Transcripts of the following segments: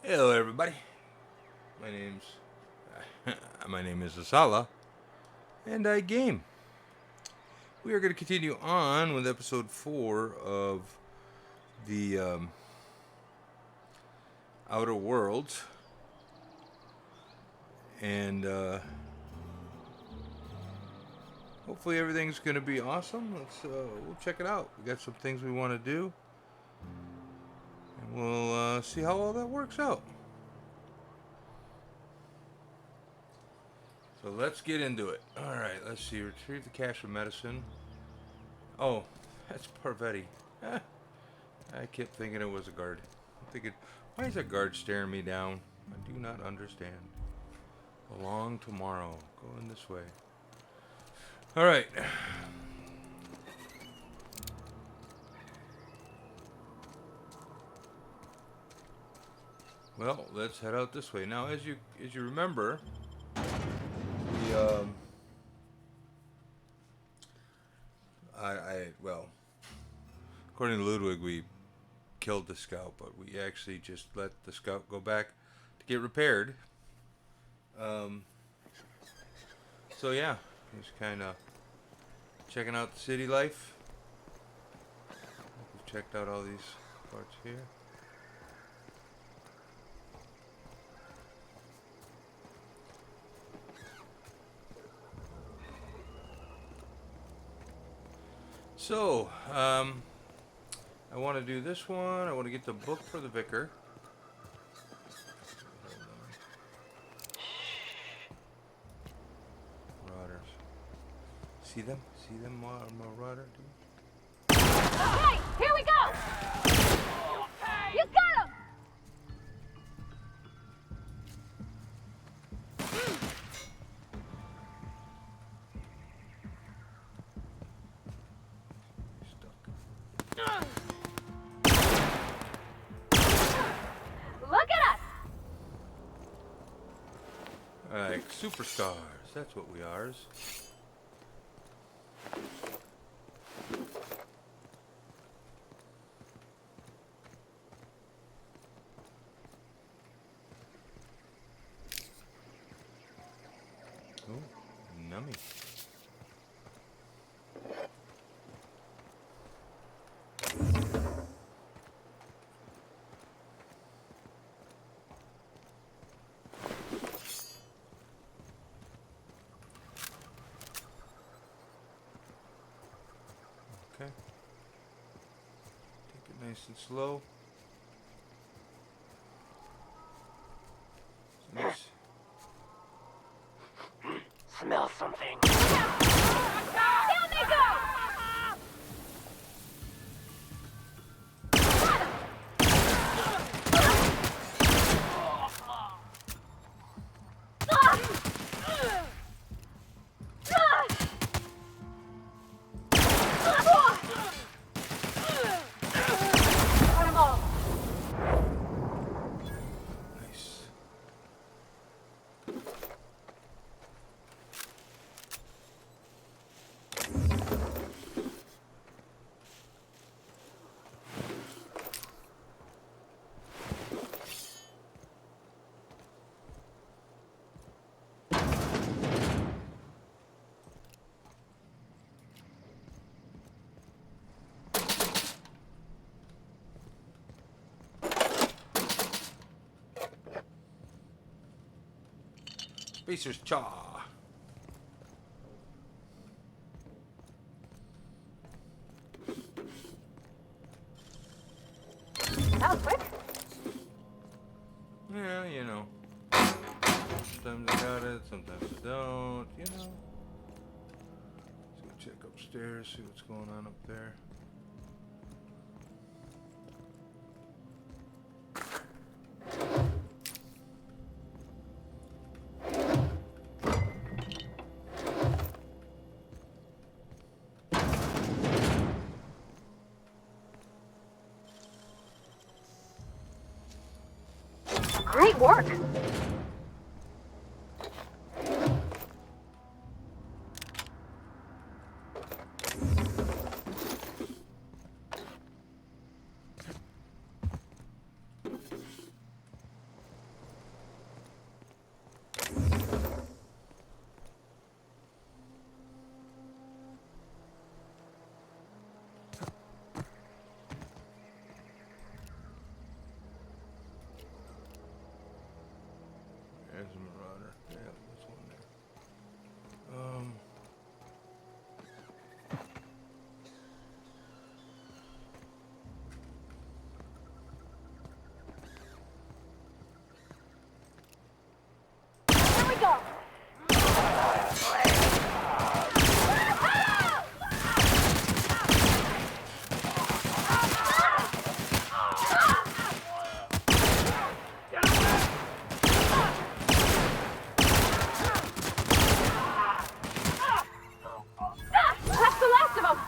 Hello, everybody. My name's my name is Asala, and I game. We are going to continue on with episode 4 of the Outer Worlds, and hopefully everything's going to be awesome. We'll check it out. We got some things we want to do, and we'll see how all that works out. So let's get into it. All right, let's see. Retrieve the cache of medicine. Oh, that's Parvetti. I kept thinking it was a guard. I'm thinking, why is a guard staring me down? I do not understand. Along tomorrow. Going this way. All right. Well, let's head out this way. Now, as you remember, the well, according to Ludwig, we killed the scout, but we actually just let the scout go back to get repaired. So yeah, just kind of checking out the city life. We've checked out all these parts here. So, I want to do this one. I want to get the book for the vicar. Marauders. See them? See them, marauder? Okay, here we go! You got him! Stuck. Look at us! Alright, superstars. That's what we are. Oh, nummy. Okay. Take it nice and slow. Nice. Smell something. Down they go! Got 'em all. Nice. Spacer's Chaw. That was quick. Yeah, you know. Sometimes I got it, sometimes I don't, you know. Let's go check upstairs, see what's going on up there. Great work. There's a Marauder. Yeah, there's one there. Here we go. That's the last of them.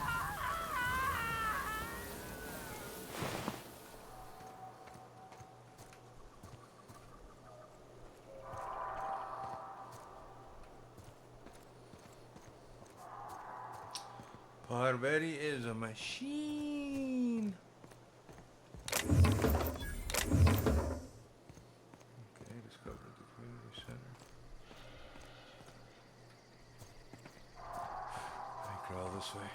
Parvati is a machine. Okay, discovered the community center. I crawl this way.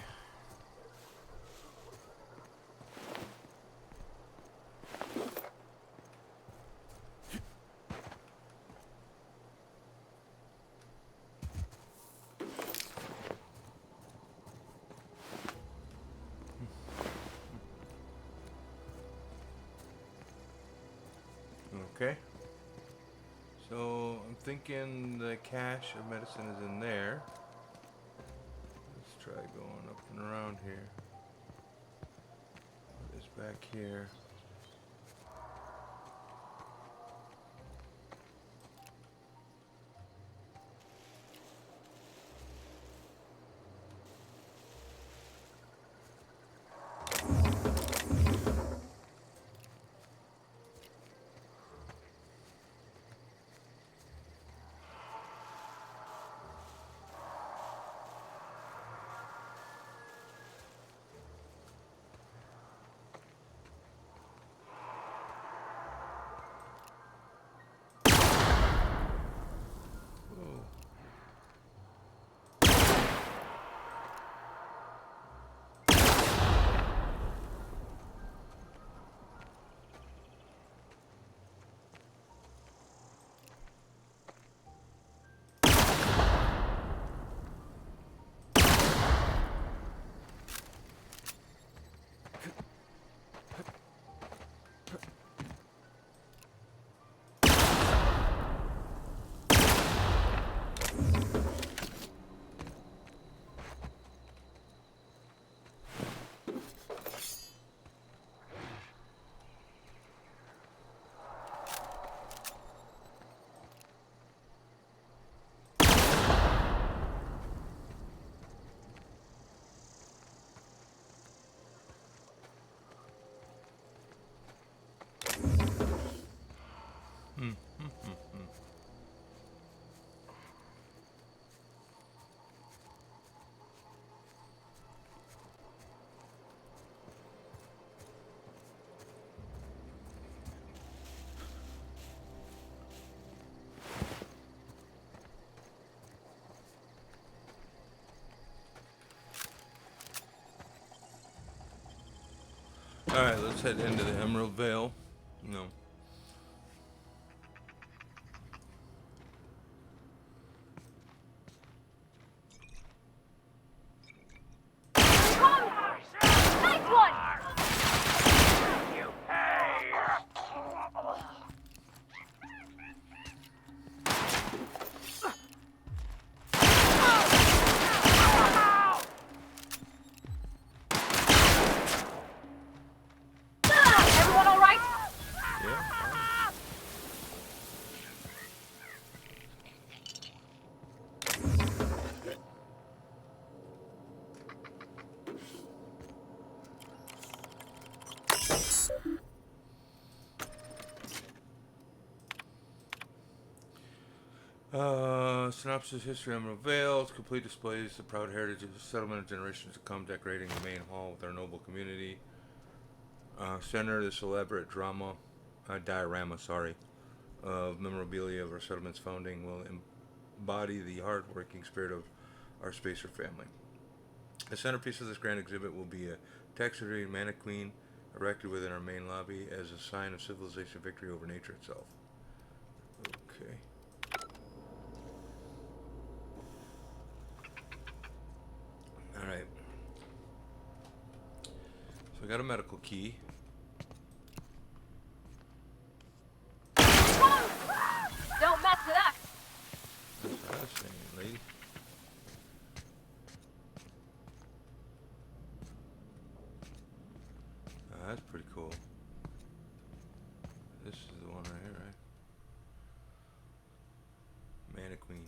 Okay. So I'm thinking the cache of medicine is in there. Let's try going up and around here. What is back here? Whoa. Alright, let's head into the Emerald Vale. No. Nice one. You pay! Everyone all right? Yeah? Synopsis, history of Emerald Vale. It's complete displays the proud heritage of the settlement of generations to come, decorating the main hall with our noble community. Center this elaborate diorama, of memorabilia of our settlement's founding will embody the hard-working spirit of our Spacer family. The centerpiece of this grand exhibit will be a taxidermy mannequin erected within our main lobby as a sign of civilization victory over nature itself. Okay. Alright. So we got a medical key. Don't mess with us. That's what I was saying, lady. That's pretty cool. This is the one right here, right? Mannequin.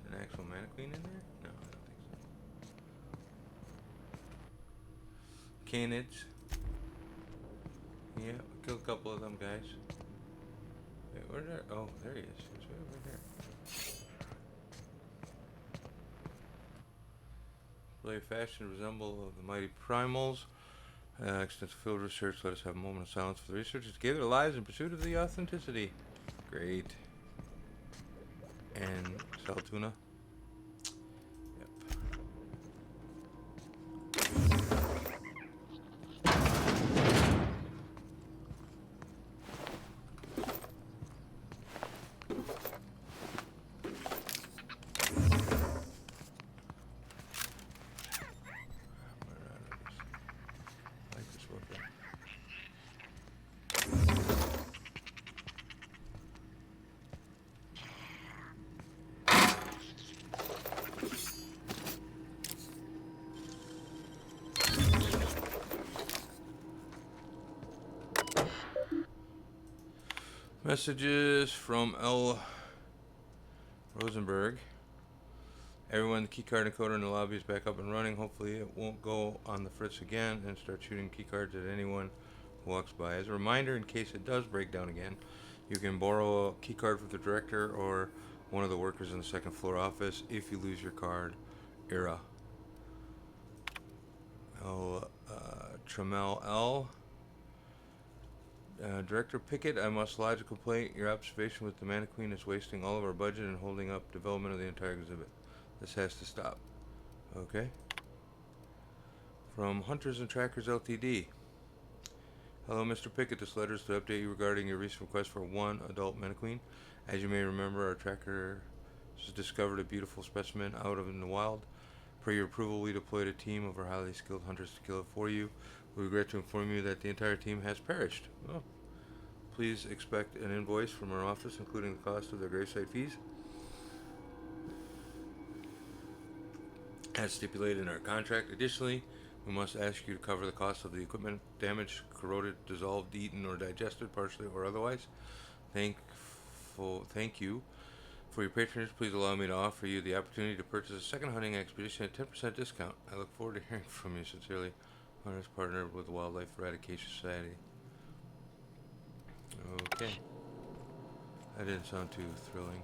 An actual mannequin in there? No, I don't think so. Canids. Yeah, we killed a couple of them guys. Wait, where did I? Oh, there he is. He's way over there. Play fashion resemble of the mighty primals. Extensive field research. Let us have a moment of silence for the researchers to give their lives in pursuit of the authenticity. Great. And Saltuna. Yep. I like this weapon. Messages from L. Rosenberg. Everyone, the keycard encoder in the lobby is back up and running. Hopefully it won't go on the fritz again and start shooting keycards at anyone who walks by. As a reminder, in case it does break down again, you can borrow a keycard from the director or one of the workers in the second floor office if you lose your card. Era. Tramel L. Director Pickett, I must lodge a complaint. Your observation with the mannequin is wasting all of our budget and holding up development of the entire exhibit. This has to stop. Okay. From Hunters and Trackers Ltd. Hello, Mr. Pickett. This letter is to update you regarding your recent request for one adult mannequin. As you may remember, our tracker has discovered a beautiful specimen out in the wild. Per your approval, we deployed a team of our highly skilled hunters to kill it for you. We regret to inform you that the entire team has perished. Oh. Please expect an invoice from our office, including the cost of their gravesite fees, as stipulated in our contract. Additionally, we must ask you to cover the cost of the equipment damaged, corroded, dissolved, eaten, or digested, partially or otherwise. Thank you for your patronage. Please allow me to offer you the opportunity to purchase a second hunting expedition at 10% discount. I look forward to hearing from you. Sincerely, Hunters partnered with the Wildlife Eradication Society. Okay. That didn't sound too thrilling.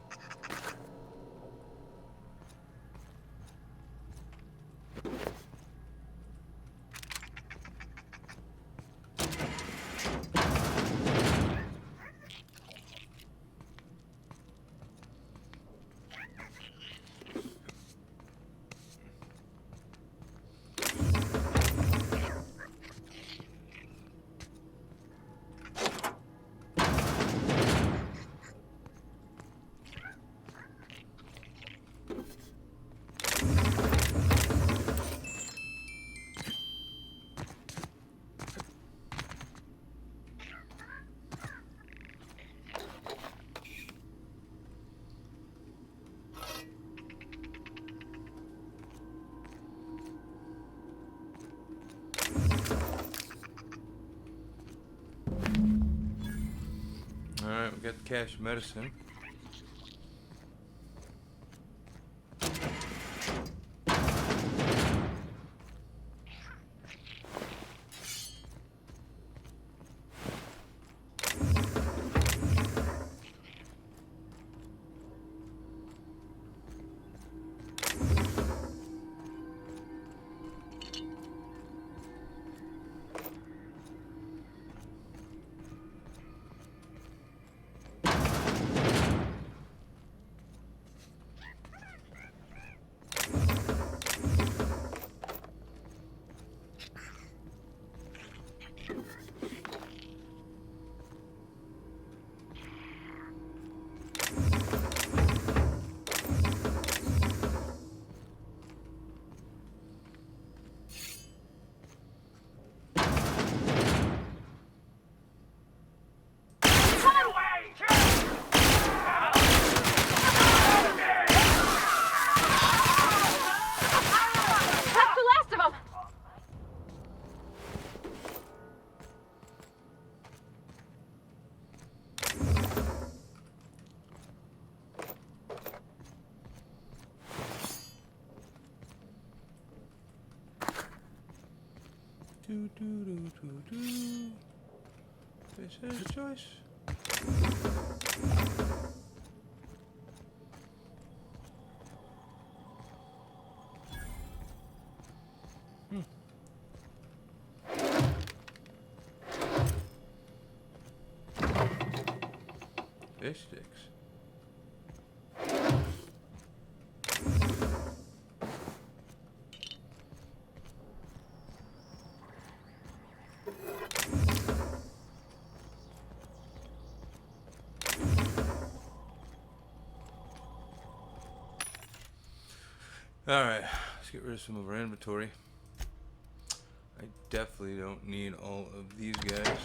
Alright, we got the cache medicine. do do do do do. This is choice. Fish sticks. Alright, let's get rid of some of our inventory. I definitely don't need all of these guys.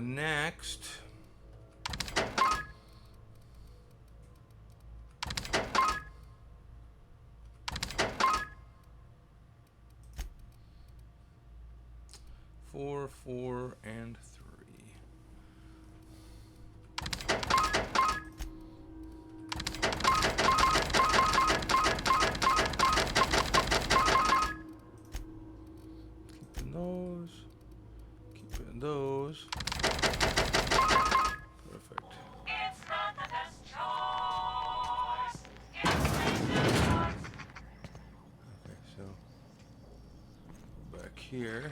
Next. Four, 4, and 3. Keeping those. Keeping those. Perfect. It's not the best choice. It's Satan's choice. Okay, so go back here.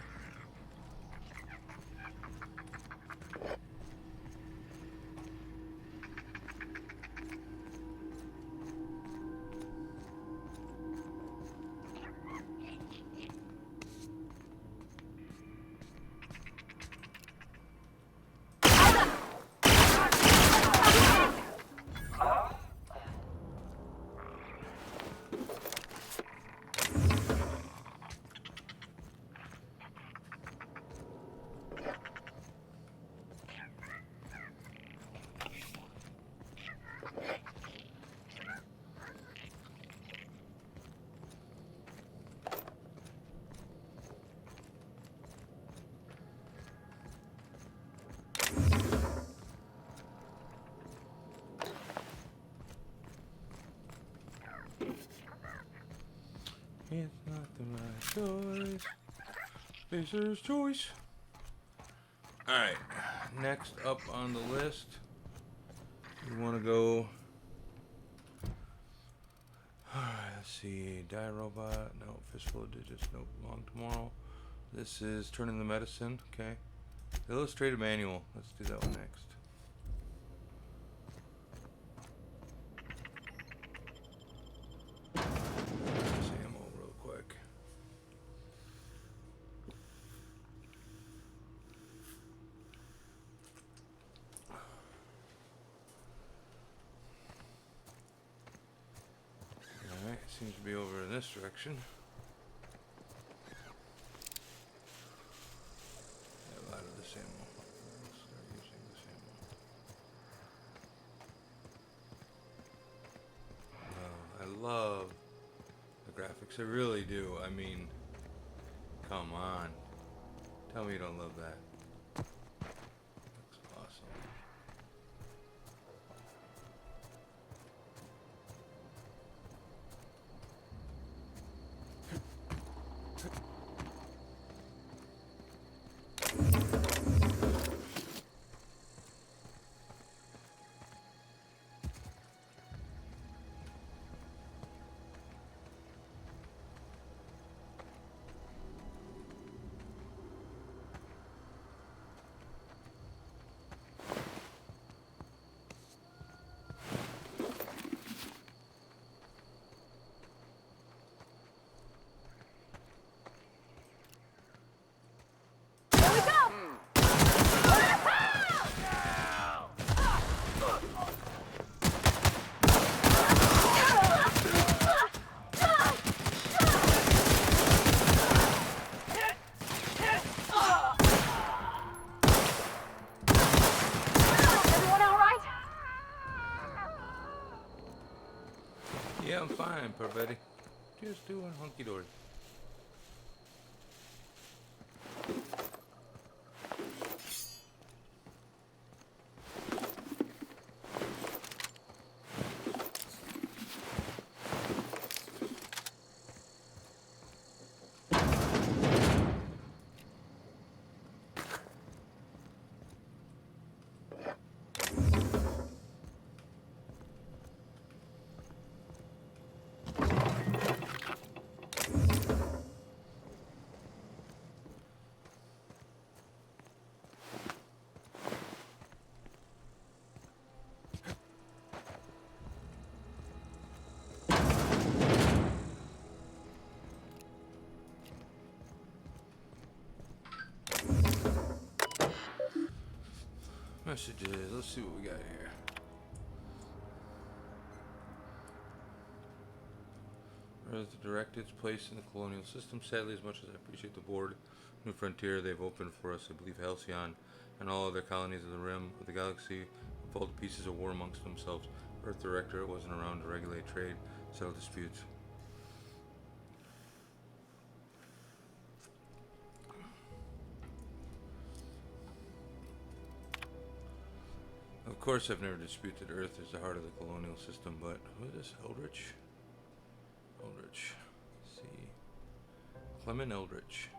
It's not the right choice. Spacer's choice. Alright, next up on the list, we want to go. Alright, let's see. Die robot. No. Fistful of digits. Nope. Long tomorrow. This is turning the medicine. Okay. The illustrated manual. Let's do that one next. This ammo real quick. Alright, seems to be over in this direction. A lot of this ammo. Let's start using this ammo. I love the graphics. I really do. I mean, come on. Tell me you don't love that. Looks awesome. Yeah, I'm fine, poor Betty. Just doing hunky dory. Messages. Let's see what we got here. Earth direct its place in the colonial system. Sadly, as much as I appreciate the board, new frontier they've opened for us, I believe Halcyon and all other colonies of the rim of the galaxy fall to pieces of war amongst themselves. Earth Directorate wasn't around to regulate trade, settle disputes. Of course, I've never disputed Earth is the heart of the colonial system, but who is this? Eldritch? Eldritch. Let's see. Clement Eldritch.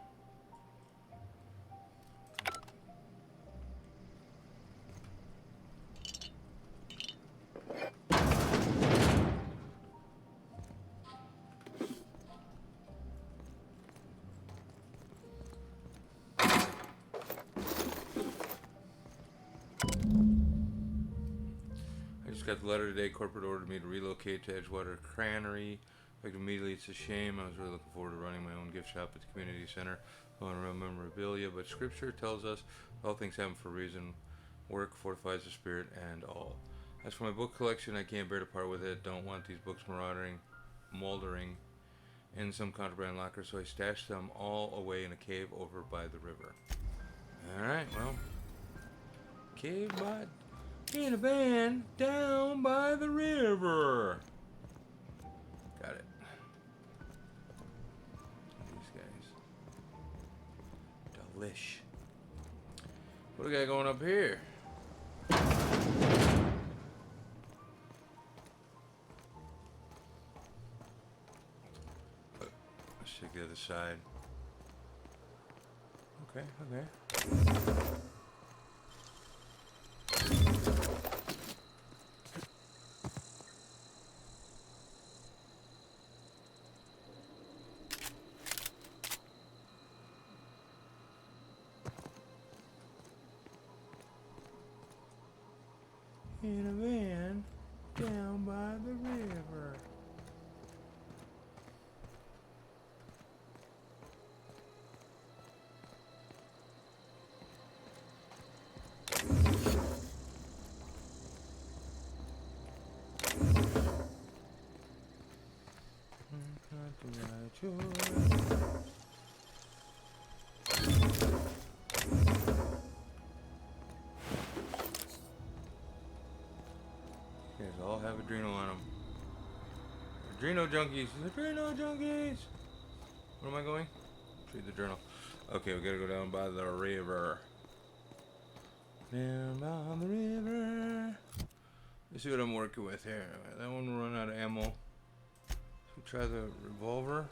I just got the letter today. Corporate ordered me to relocate to Edgewater Crannery. Like immediately, it's a shame. I was really looking forward to running my own gift shop at the community center, on real memorabilia. But Scripture tells us all things happen for a reason. Work fortifies the spirit, and all. As for my book collection, I can't bear to part with it. Don't want these books moldering in some contraband locker, so I stashed them all away in a cave over by the river. All right, well, cave by. In a van down by the river. Got it. These guys. Delish. What do we got going up here? Let's check the other side. Okay, okay. In a van down by the river. You guys all have adrenal on them. Adrenal junkies. Adrenal junkies. Where am I going? Read the journal. Okay, we gotta go down by the river. Down by the river. Let's see what I'm working with here. That one will run out of ammo. So we try the revolver.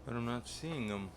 But I'm not seeing them.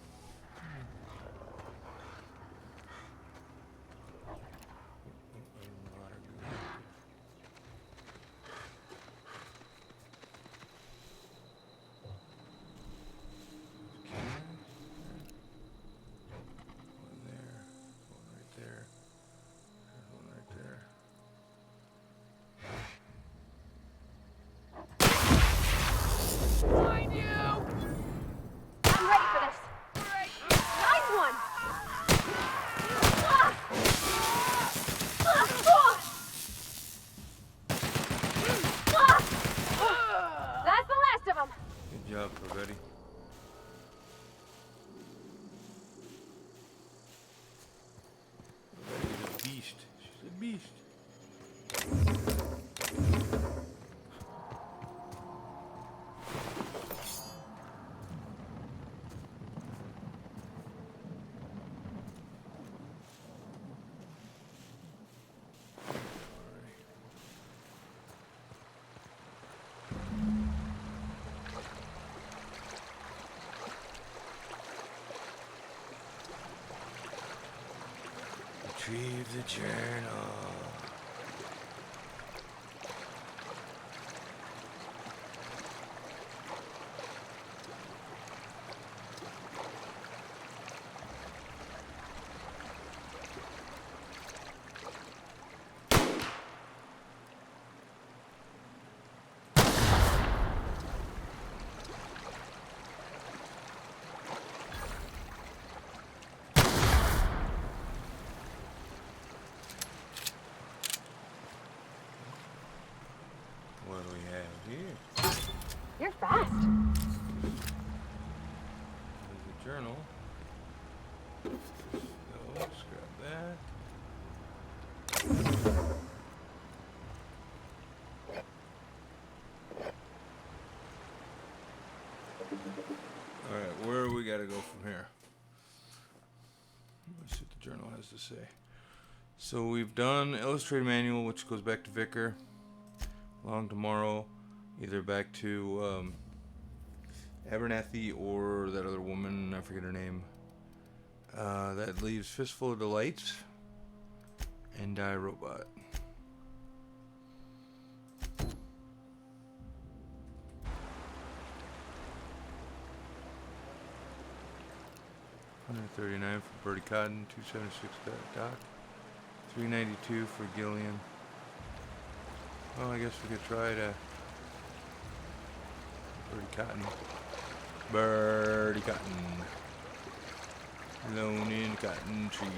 Good job, Pavetti. Pavetti's a beast. She's a beast. Retrieve the journal. What do we have here? You're fast. There's a journal. So let's grab that. Alright, where we gotta go from here? Let's see what the journal has to say. So we've done illustrated manual, which goes back to Vicar. Long tomorrow, either back to Abernathy or that other woman, I forget her name. That leaves Fistful of Delights and Die Robot. $139 for Bertie Cotton, $276 Doc, $392 for Gillian. Well, I guess we could try to Bertie Cotton. Bertie Cotton. Alone in cotton trees.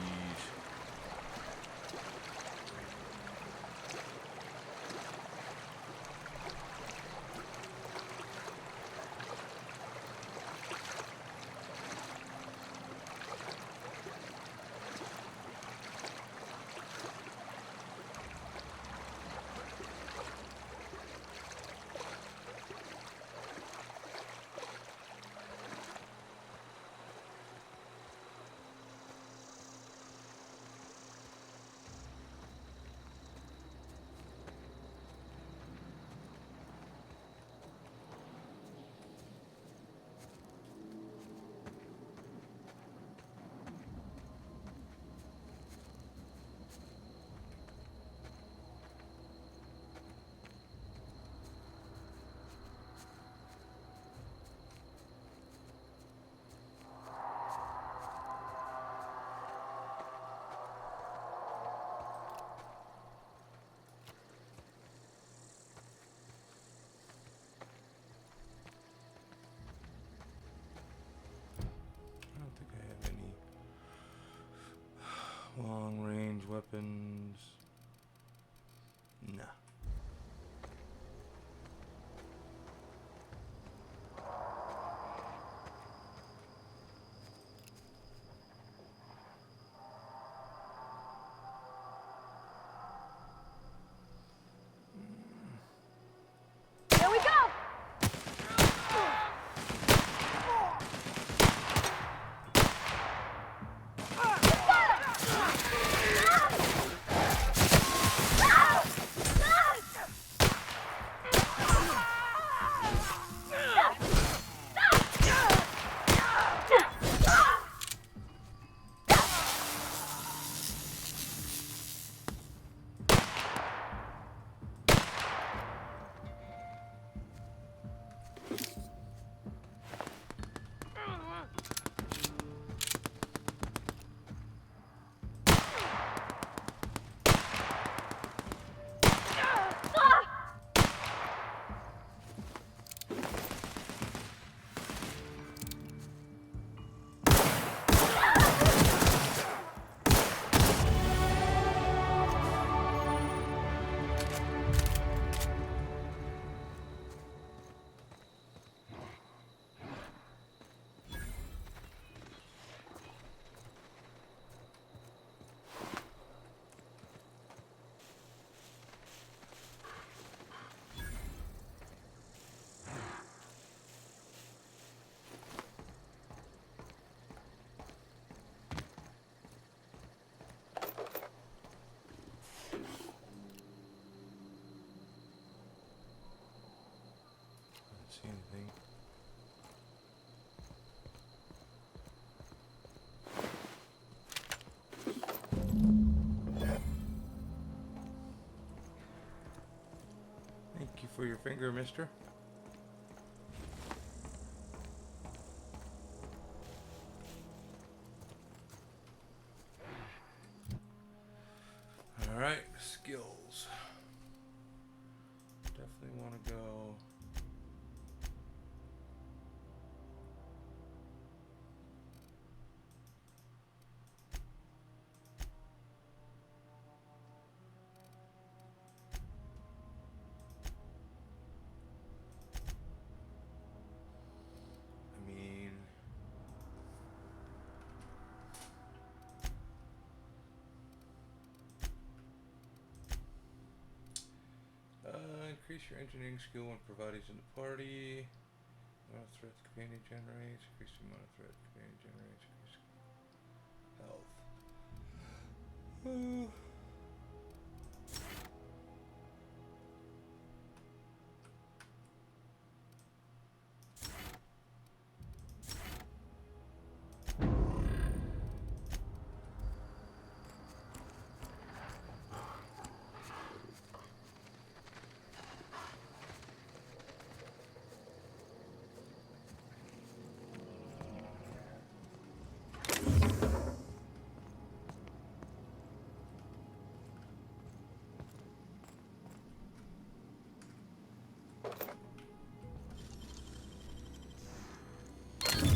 Long range weapons. Nah. Here we go. see anything. Thank you for your finger, mister. Alright, skills. Definitely want to go. I mean, increase your engineering skill when providing in the party. Amount of threat the companion generates. Increase the amount of threat the companion generates. Increase health.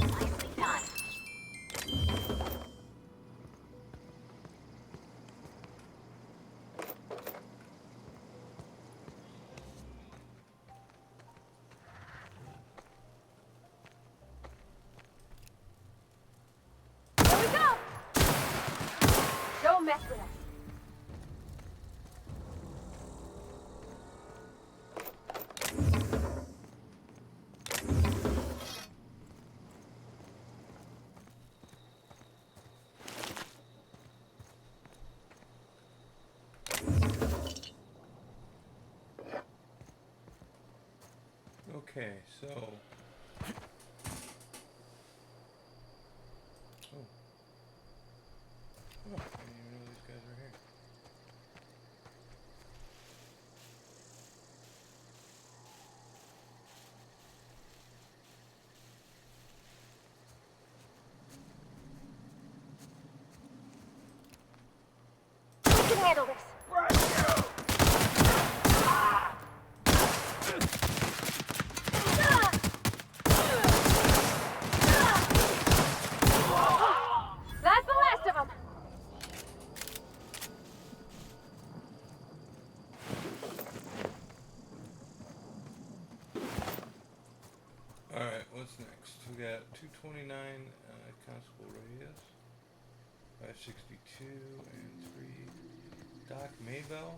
Nicely done. Here we go! Don't mess with us. Okay, so. Oh. Oh, I didn't even know these guys were here. We can handle this. That's the last of them. Alright, what's next? We got 229 constable radius, 562 and 3. Doc Maybell.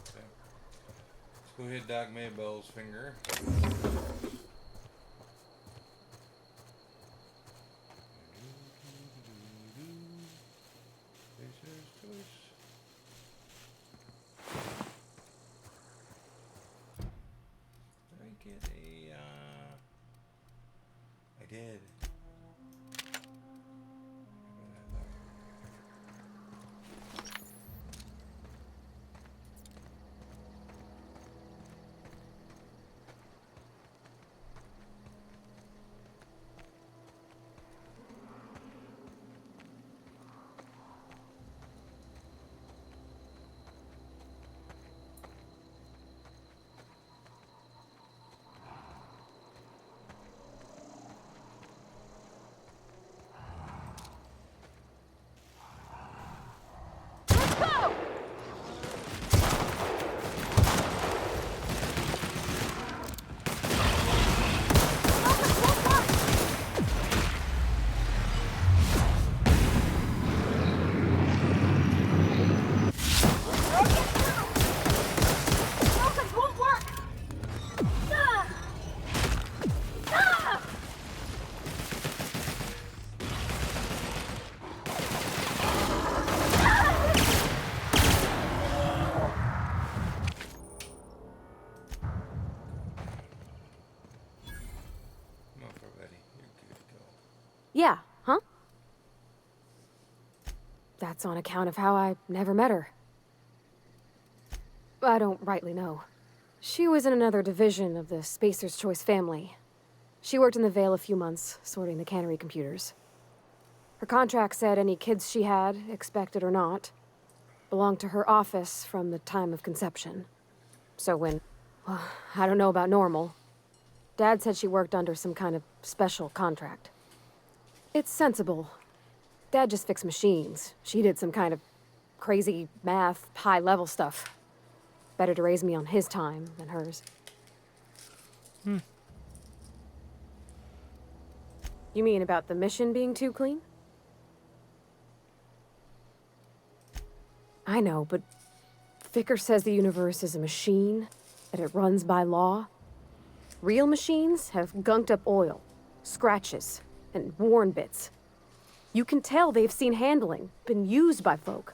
Okay. Let's go hit Doc Maybell's finger. Razor's choice. Did I get a, I did. Yeah, huh? That's on account of how I never met her. I don't rightly know. She was in another division of the Spacer's Choice family. She worked in the Vale a few months, sorting the cannery computers. Her contract said any kids she had, expected or not, belonged to her office from the time of conception. So when... well, I don't know about normal. Dad said she worked under some kind of special contract. It's sensible. Dad just fixed machines. She did some kind of crazy math, high-level stuff. Better to raise me on his time than hers. You mean about the mission being too clean? I know, but Vicker says the universe is a machine, that it runs by law. Real machines have gunked up oil, scratches, and worn bits. You can tell they've seen handling, been used by folk.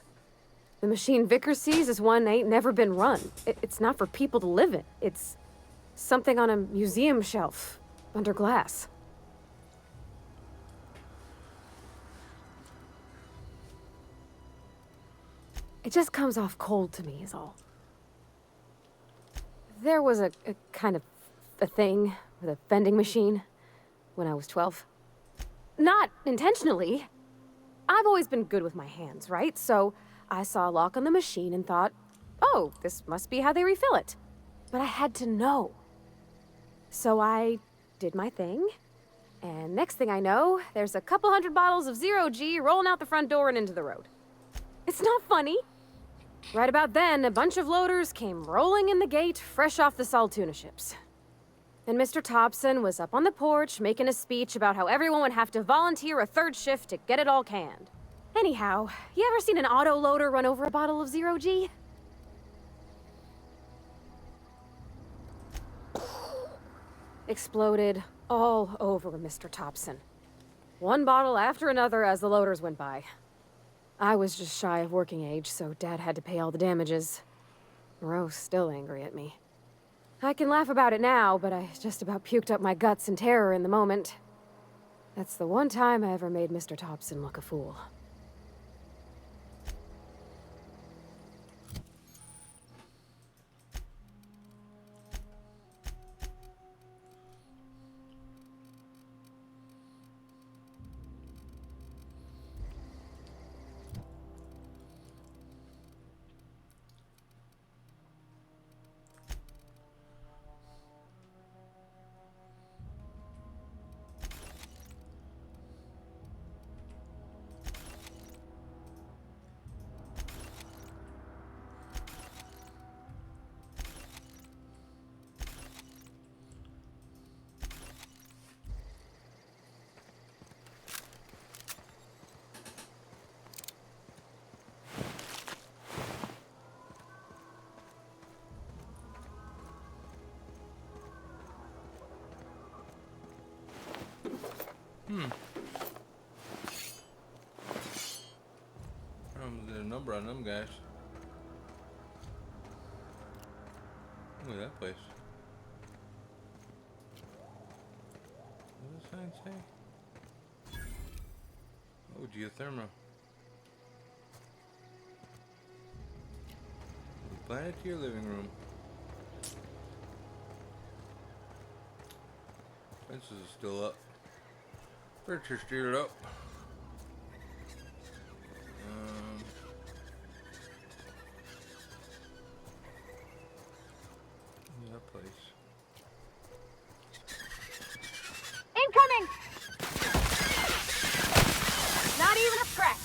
The machine Vicker sees is one ain't never been run. It's not for people to live in. It's something on a museum shelf, under glass. It just comes off cold to me, is all. There was a kind of a thing with a vending machine when I was 12. Not intentionally. I've always been good with my hands, right? So I saw a lock on the machine and thought, oh, this must be how they refill it. But I had to know. So I did my thing, and next thing I know, there's a couple hundred bottles of 0G rolling out the front door and into the road. It's not funny. Right about then, a bunch of loaders came rolling in the gate, fresh off the Saltuna ships. And Mr. Thompson was up on the porch making a speech about how everyone would have to volunteer a third shift to get it all canned. Anyhow, you ever seen an auto loader run over a bottle of 0G? Exploded all over Mr. Thompson. One bottle after another as the loaders went by. I was just shy of working age, so Dad had to pay all the damages. Moreau's still angry at me. I can laugh about it now, but I just about puked up my guts in terror in the moment. That's the one time I ever made Mr. Thompson look a fool. There's a number on them guys. Look at that place. What does the sign say? Oh, geothermal. Planet to your living room. Fences are still up. Furniture steered up. That place. Incoming! Not even a scratch.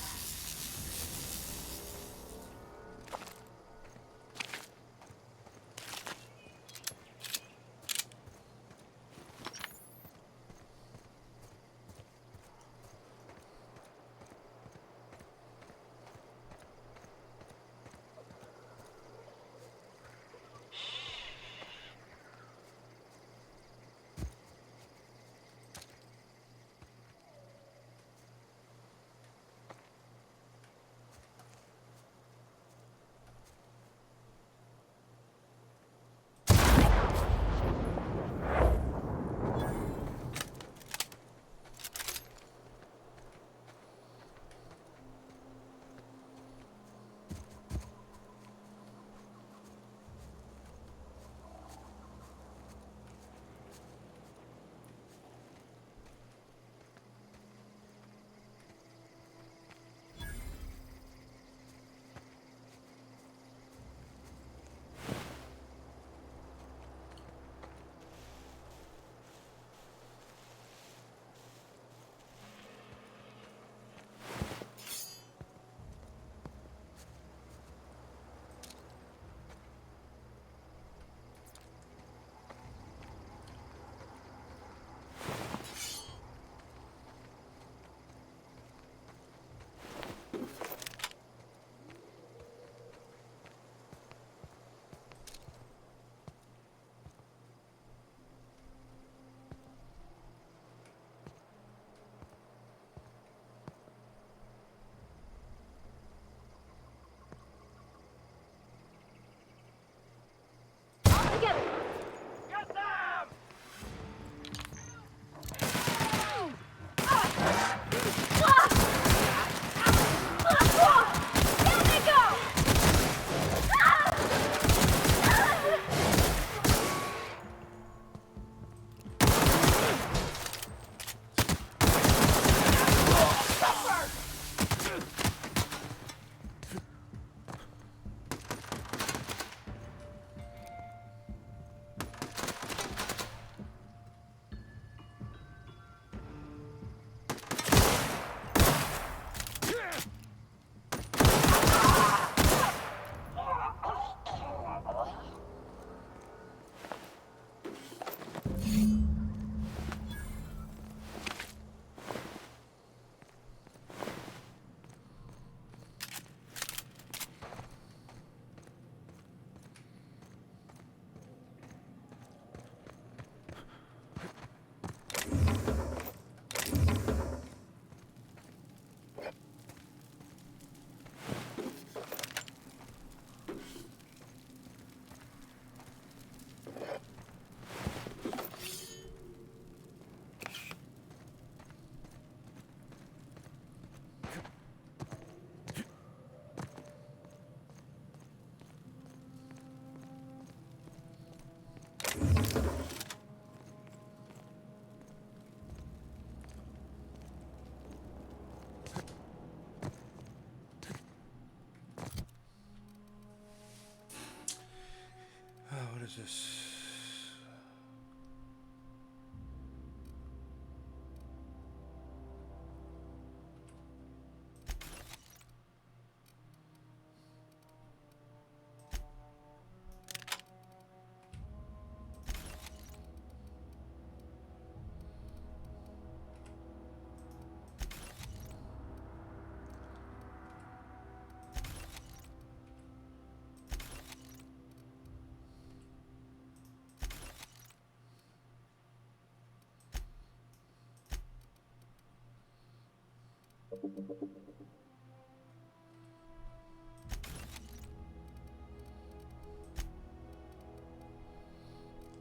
this?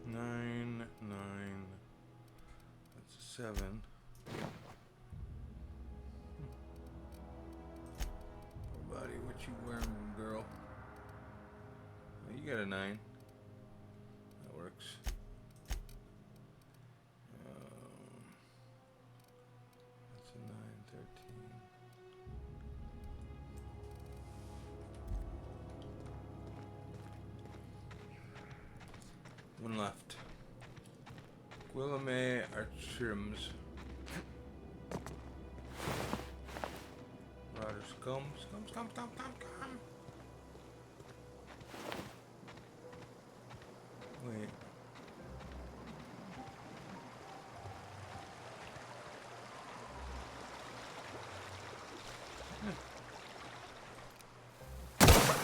Nine. That's a 7. Buddy, what you wearing, girl? Oh, you got a 9. That works. That's a 9, 13. One left. Guillaume Archerims. Rotters, come. Wait.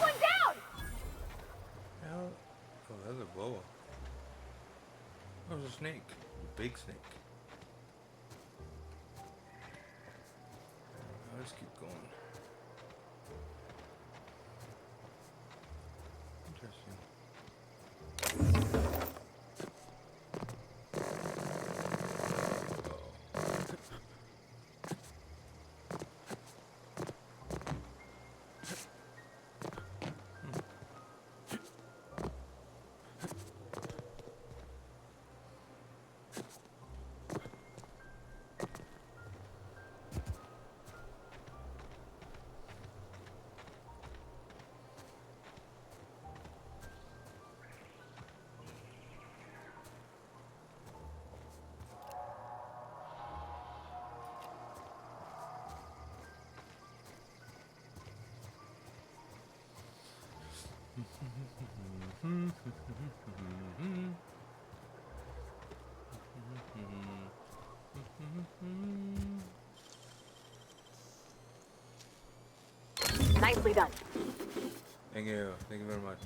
One down! Hell. Oh, that's a boa. That was a snake. A big snake. Let's keep going. Interesting. Nicely done. Thank you. Thank you very much.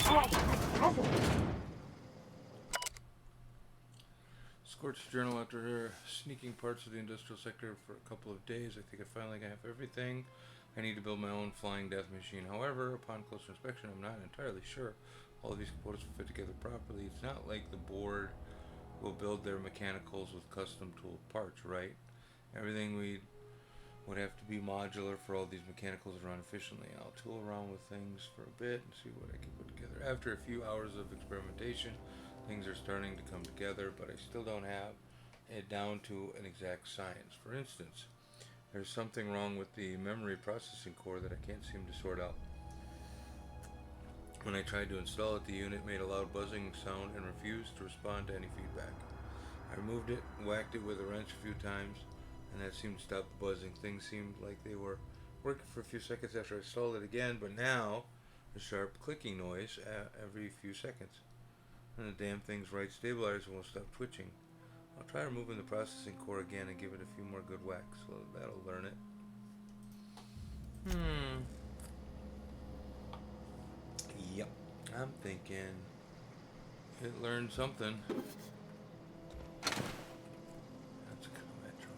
Hey, present. Scorched journal after sneaking parts of the industrial sector for a couple of days. I think I finally have everything. I need to build my own flying death machine. However, upon closer inspection, I'm not entirely sure all of these components will fit together properly. It's not like the board will build their mechanicals with custom tooled parts, right? Everything would have to be modular for all these mechanicals to run efficiently. I'll tool around with things for a bit and see what I can put together. After a few hours of experimentation, things are starting to come together, but I still don't have it down to an exact science. For instance, there's something wrong with the memory processing core that I can't seem to sort out. When I tried to install it, the unit made a loud buzzing sound and refused to respond to any feedback. I removed it, whacked it with a wrench a few times, and that seemed to stop the buzzing. Things seemed like they were working for a few seconds after I installed it again, but now a sharp clicking noise every few seconds. And the damn thing's right stabilizer won't stop twitching. I'll try removing the processing core again and give it a few more good whacks, so that'll learn it. Yep. I'm thinking it learned something. That's Metro.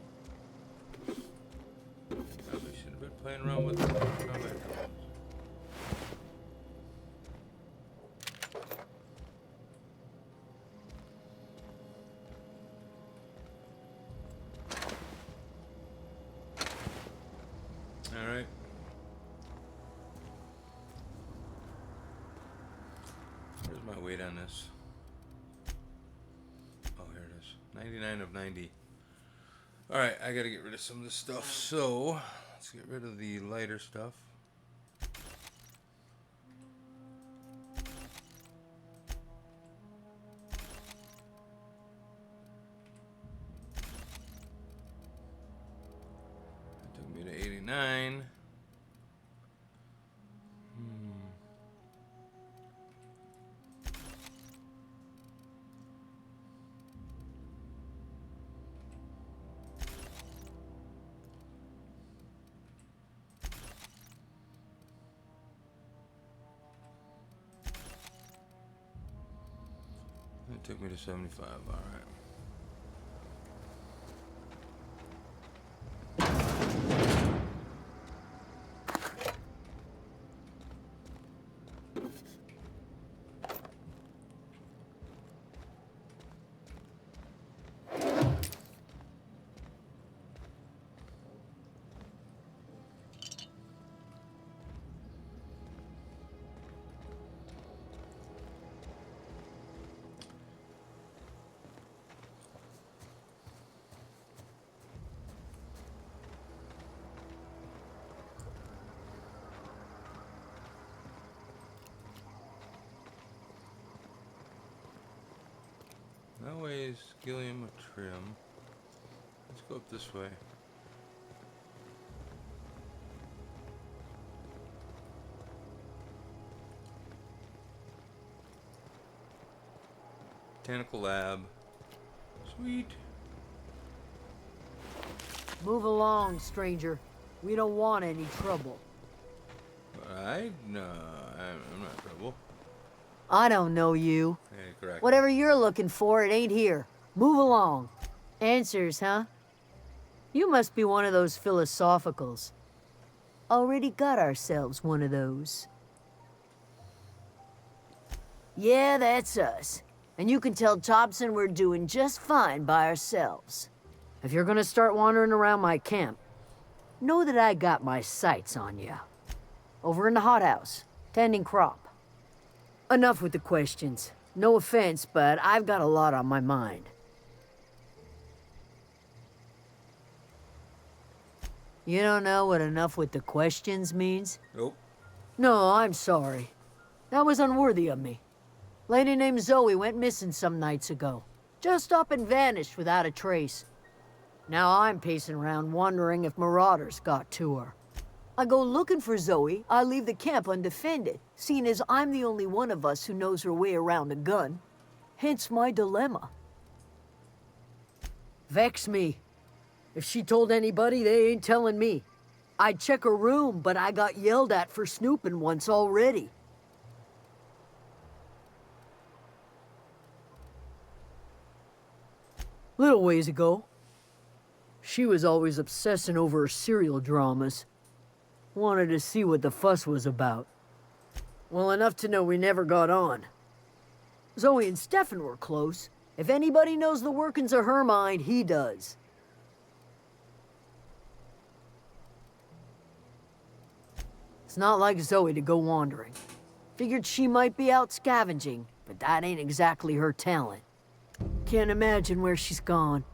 Probably should have been playing around with Metro. All right. Where's my weight on this? Oh, here it is. 99 of 90. Alright, I gotta get rid of some of this stuff. So, let's get rid of the lighter stuff. That took me to 89. That took me to 75. Alright. That way is Gilliam a trim. Let's go up this way. Botanical lab. Sweet. Move along, stranger. We don't want any trouble. No, I'm not in trouble. I don't know you. Yeah, correct. Whatever you're looking for, it ain't here. Move along. Answers, huh? You must be one of those philosophicals. Already got ourselves one of those. Yeah, that's us. And you can tell Thompson we're doing just fine by ourselves. If you're gonna start wandering around my camp, know that I got my sights on you. Over in the hothouse, tending crop. Enough with the questions. No offense, but I've got a lot on my mind. You don't know what enough with the questions means? Nope. No, I'm sorry. That was unworthy of me. Lady named Zoe went missing some nights ago. Just up and vanished without a trace. Now I'm pacing around wondering if marauders got to her. I go looking for Zoe, I leave the camp undefended, seeing as I'm the only one of us who knows her way around a gun. Hence my dilemma. Vex me. If she told anybody, they ain't telling me. I'd check her room, but I got yelled at for snooping once already. Little ways ago, she was always obsessing over her serial dramas. Wanted to see what the fuss was about. Well, enough to know we never got on. Zoe and Stefan were close. If anybody knows the workings of her mind, he does. It's not like Zoe to go wandering. Figured she might be out scavenging, but that ain't exactly her talent. Can't imagine where she's gone.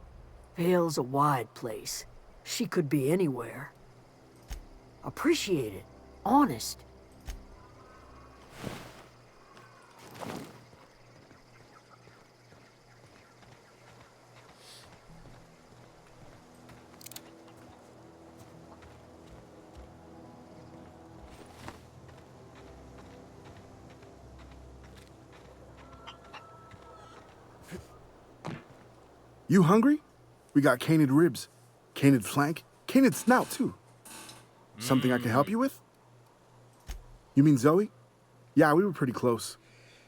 Vale's a wide place. She could be anywhere. Appreciate it. Honest. You hungry? We got canid ribs, canid flank, canid snout, too. Something I can help you with? You mean Zoe? Yeah, we were pretty close.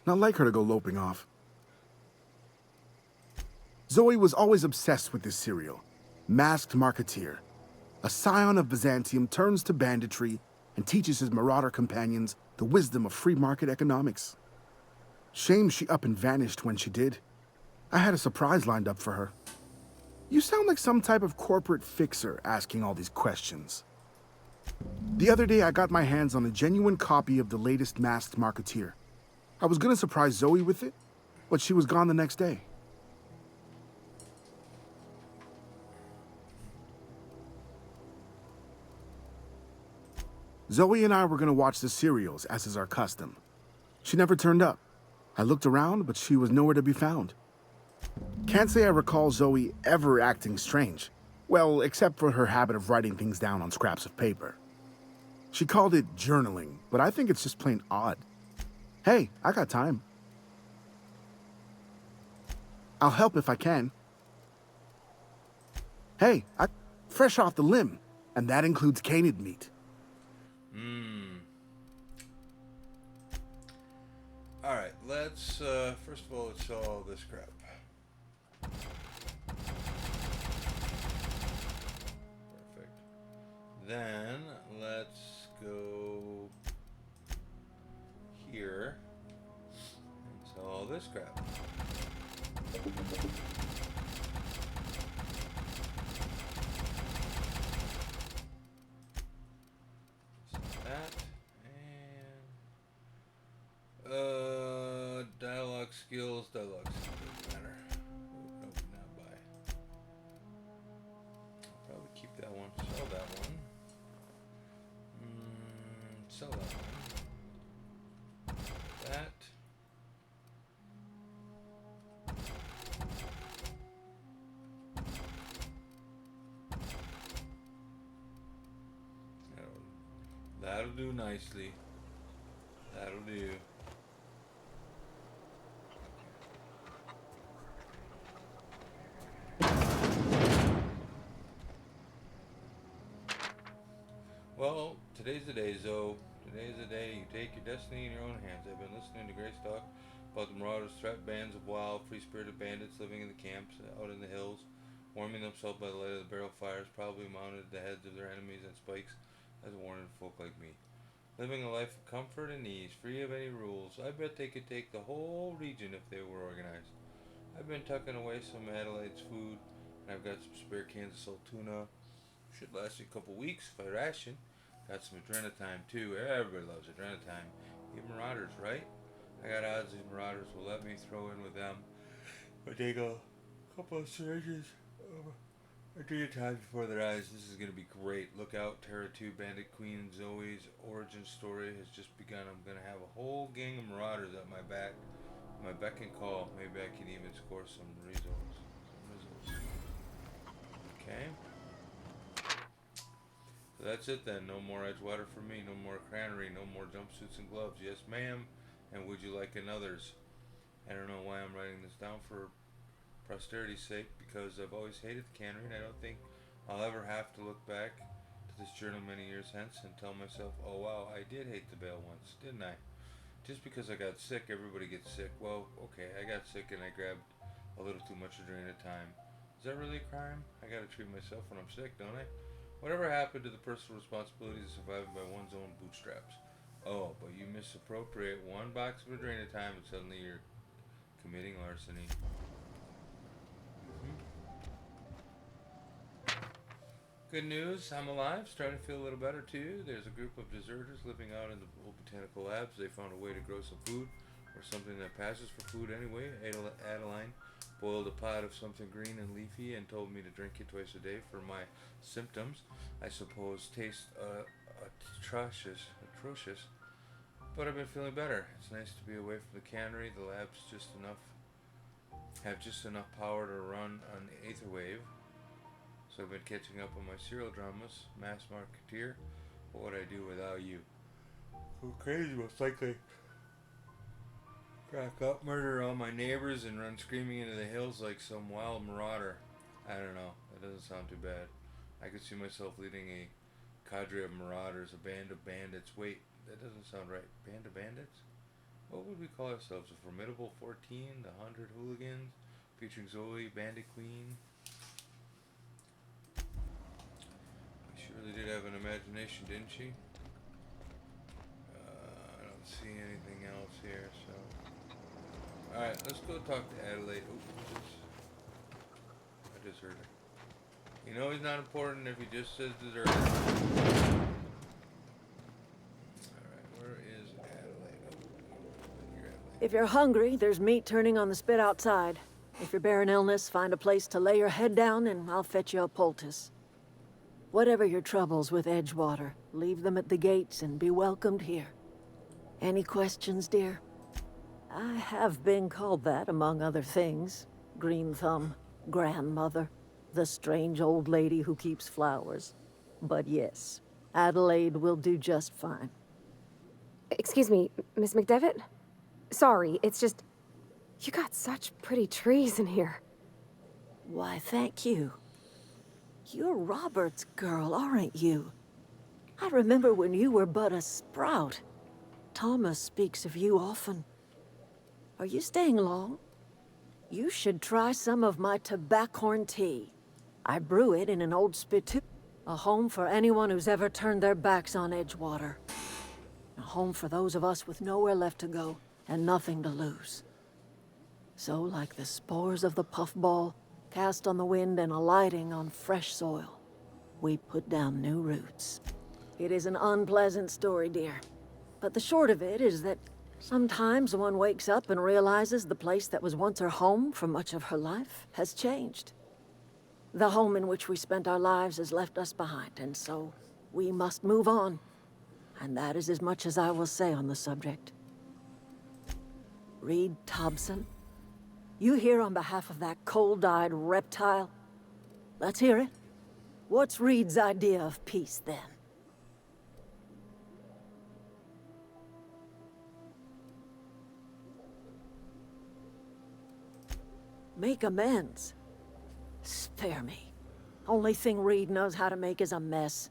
Not like her to go loping off. Zoe was always obsessed with this serial. Masked Marketeer. A scion of Byzantium turns to banditry and teaches his marauder companions the wisdom of free market economics. Shame she up and vanished when she did. I had a surprise lined up for her. You sound like some type of corporate fixer asking all these questions. The other day, I got my hands on a genuine copy of the latest Masked Marketeer. I was gonna surprise Zoe with it, but she was gone the next day. Zoe and I were gonna watch the serials, as is our custom. She never turned up. I looked around, but she was nowhere to be found. Can't say I recall Zoe ever acting strange. Well, except for her habit of writing things down on scraps of paper. She called it journaling, but I think it's just plain odd. Hey, I got time. I'll help if I can. Hey, fresh off the limb, and that includes canid meat. Alright, let's, first of all, let's sell all this crap. Perfect. Then, let's go here and sell all this crap. So that, and dialogue skills doesn't matter. Nope, not buy. I'll probably keep that one, sell that one. Sell that one. That. That'll do nicely. That'll do. Well, today's the day, Zoe. Today's the day you take your destiny in your own hands. I've been listening to Greystock about the marauders threat bands of wild, free-spirited bandits living in the camps out in the hills, warming themselves by the light of the barrel fires, probably mounted at the heads of their enemies on spikes as a warning to folk like me. Living a life of comfort and ease, free of any rules. I bet they could take the whole region if they were organized. I've been tucking away some Adelaide's food, and I've got some spare cans of salt tuna. Should last me a couple weeks if I ration. Got some Adrenatime too. Everybody loves Adrenatime. Even Marauders, right? I got odds these Marauders will let me throw in with them. But take a couple of syringes of Adrenatime before their eyes. This is going to be great. Look out, Terra 2 Bandit Queen Zoe's origin story has just begun. I'm going to have a whole gang of Marauders at my back. My beck and call. Maybe I can even score some results. Okay. So that's it then. No more Edgewater for me. No more Crannery. No more jumpsuits and gloves. Yes, ma'am. And would you like another's? I don't know why I'm writing this down for posterity's sake, because I've always hated the cannery, and I don't think I'll ever have to look back to this journal many years hence and tell myself, oh wow, I did hate the bale once, didn't I? Just because I got sick, everybody gets sick. Well, okay, I got sick and I grabbed a little too much Adrenatime. Is that really a crime? I gotta treat myself when I'm sick, don't I? Whatever happened to the personal responsibilities of surviving by one's own bootstraps? Oh, but you misappropriate one box of Adrenatime and suddenly you're committing larceny. Good news, I'm alive, starting to feel a little better too. There's a group of deserters living out in the old botanical labs. They found a way to grow some food, or something that passes for food anyway. Adeline boiled a pot of something green and leafy and told me to drink it twice a day for my symptoms. I suppose taste atrocious, but I've been feeling better. It's nice to be away from the cannery. The labs have just enough power to run an ether wave. So I've been catching up on my serial dramas. Mass Marketeer. What would I do without you? Go crazy, most likely. Crack up, murder all my neighbors, and run screaming into the hills like some wild marauder. I don't know. That doesn't sound too bad. I could see myself leading a cadre of marauders, a band of bandits. Wait, that doesn't sound right. Band of bandits? What would we call ourselves? A formidable 14, the 100 hooligans, featuring Zoe, Bandit Queen. She really did have an imagination, didn't she? I don't see anything else here, so. Alright, let's go talk to Adelaide. Oh, a deserter. You know he's not important if he just says deserter. Alright, where is Adelaide? Oh, you're Adelaide. If you're hungry, there's meat turning on the spit outside. If you're bearing illness, find a place to lay your head down and I'll fetch you a poultice. Whatever your troubles with Edgewater, leave them at the gates and be welcomed here. Any questions, dear? I have been called that, among other things. Green Thumb, grandmother, the strange old lady who keeps flowers. But yes, Adelaide will do just fine. Excuse me, Miss McDevitt? Sorry, it's just... You got such pretty trees in here. Why, thank you. You're Robert's girl, aren't you? I remember when you were but a sprout. Thomas speaks of you often. Are you staying long? You should try some of my tobaccorn tea. I brew it in an old spittoon. A home for anyone who's ever turned their backs on Edgewater. A home for those of us with nowhere left to go and nothing to lose. So, like the spores of the puffball, cast on the wind and alighting on fresh soil, we put down new roots. It is an unpleasant story, dear. But the short of it is that sometimes one wakes up and realizes the place that was once her home for much of her life has changed. The home in which we spent our lives has left us behind, and so we must move on. And that is as much as I will say on the subject. Reed Thompson, you here on behalf of that cold-eyed reptile? Let's hear it. What's Reed's idea of peace, then? Make amends. Spare me. Only thing Reed knows how to make is a mess.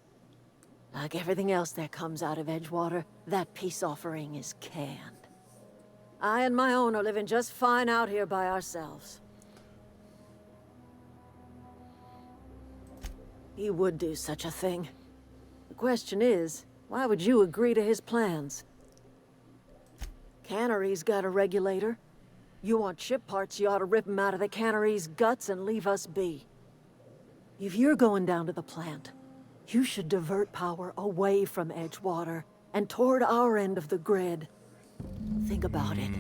Like everything else that comes out of Edgewater, that peace offering is canned. I and my own are living just fine out here by ourselves. He would do such a thing. The question is, why would you agree to his plans? Cannery's got a regulator. You want ship parts, you ought to rip 'em out of the cannery's guts and leave us be. If you're going down to the plant, you should divert power away from Edgewater and toward our end of the grid. Think about it.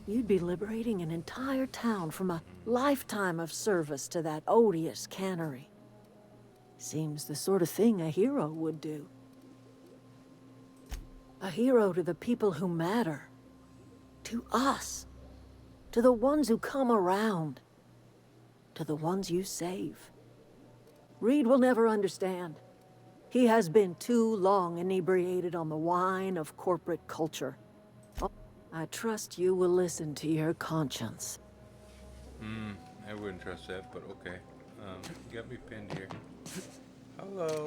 You'd be liberating an entire town from a lifetime of service to that odious cannery. Seems the sort of thing a hero would do. A hero to the people who matter. To us. To the ones who come around. To the ones you save. Reed will never understand. He has been too long inebriated on the wine of corporate culture. I trust you will listen to your conscience. I wouldn't trust that, but okay. You got me pinned here. Hello.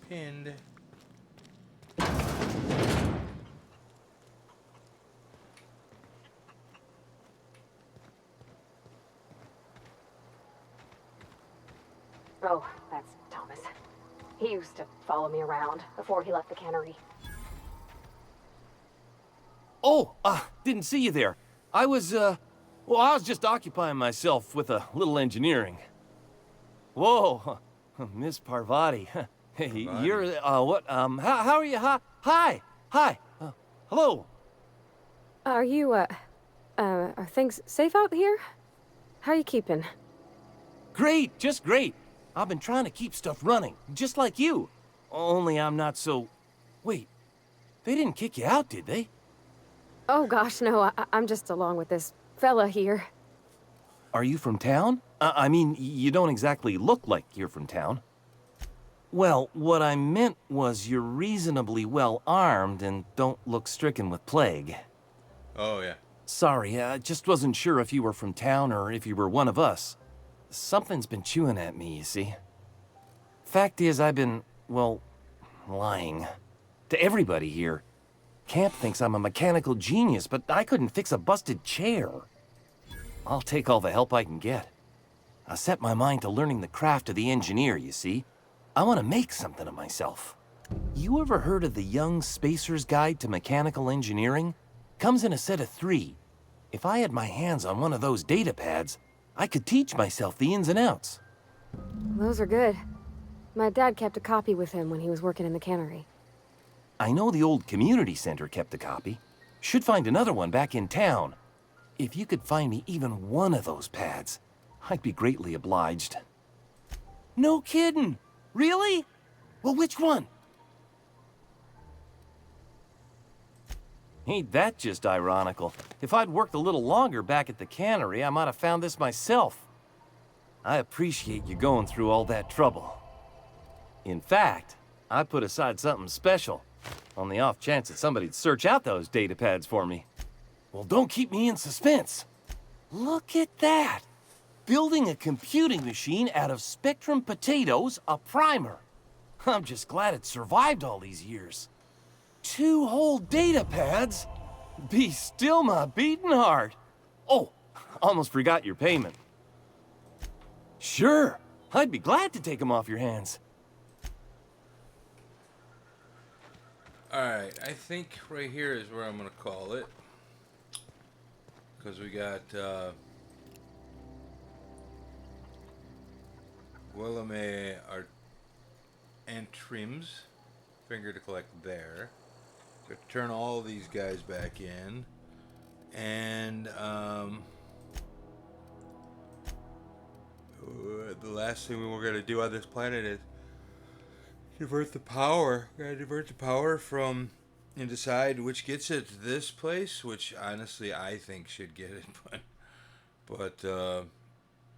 Pinned. Oh, that's Thomas. He used to follow me around before he left the cannery. Oh, didn't see you there. I was just occupying myself with a little engineering. Whoa, Miss Parvati. Hey, Parvati. you're, what, how are you? Hi, hello. Are things safe out here? How are you keeping? Great, just great. I've been trying to keep stuff running, just like you. Only I'm not so... Wait, they didn't kick you out, did they? Oh gosh, no, I'm just along with this fella here. Are you from town? I mean, you don't exactly look like you're from town. Well, what I meant was you're reasonably well armed and don't look stricken with plague. Oh, yeah. Sorry, I just wasn't sure if you were from town or if you were one of us. Something's been chewing at me, you see. Fact is, I've been, well, lying. To everybody here. Camp thinks I'm a mechanical genius, but I couldn't fix a busted chair. I'll take all the help I can get. I set my mind to learning the craft of the engineer, you see. I want to make something of myself. You ever heard of the Young Spacer's Guide to Mechanical Engineering? Comes in a set of 3. If I had my hands on one of those data pads, I could teach myself the ins and outs. Those are good. My dad kept a copy with him when he was working in the cannery. I know the old community center kept a copy. Should find another one back in town. If you could find me even one of those pads, I'd be greatly obliged. No kidding! Really? Well, which one? Ain't that just ironical? If I'd worked a little longer back at the cannery, I might have found this myself. I appreciate you going through all that trouble. In fact, I put aside something special, on the off chance that somebody'd search out those data pads for me. Well, don't keep me in suspense. Look at that! Building a computing machine out of Spectrum potatoes, a primer. I'm just glad it survived all these years. 2 whole data pads? Be still my beating heart. Oh, almost forgot your payment. Sure, I'd be glad to take them off your hands. Alright, I think right here is where I'm going to call it. Because we got Willame and Trims finger to collect there. So turn all these guys back in. And the last thing we're going to do on this planet is divert the power. We're going to divert the power from and decide which gets it to this place, which honestly I think should get it, but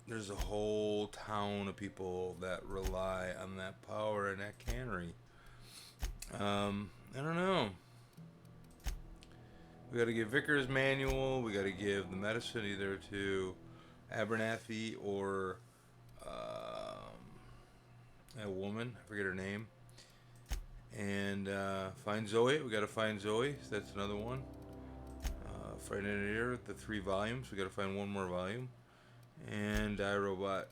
there's a whole town of people that rely on that power in that cannery. I don't know. We got to give Vickers manual. We got to give the medicine either to Abernathy or a woman. I forget her name. And find Zoe. We got to find Zoe. That's another one. Find it here. The 3 volumes. We got to find one more volume. And iRobot.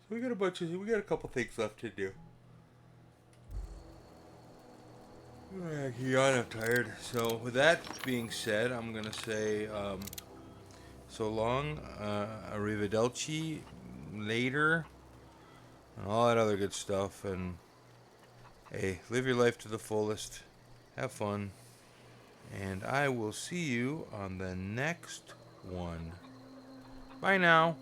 So we got a couple things left to do. I'm tired. So with that being said, I'm gonna say so long, arrivederci, later, and all that other good stuff. And hey, live your life to the fullest. Have fun. And I will see you on the next one. Bye now.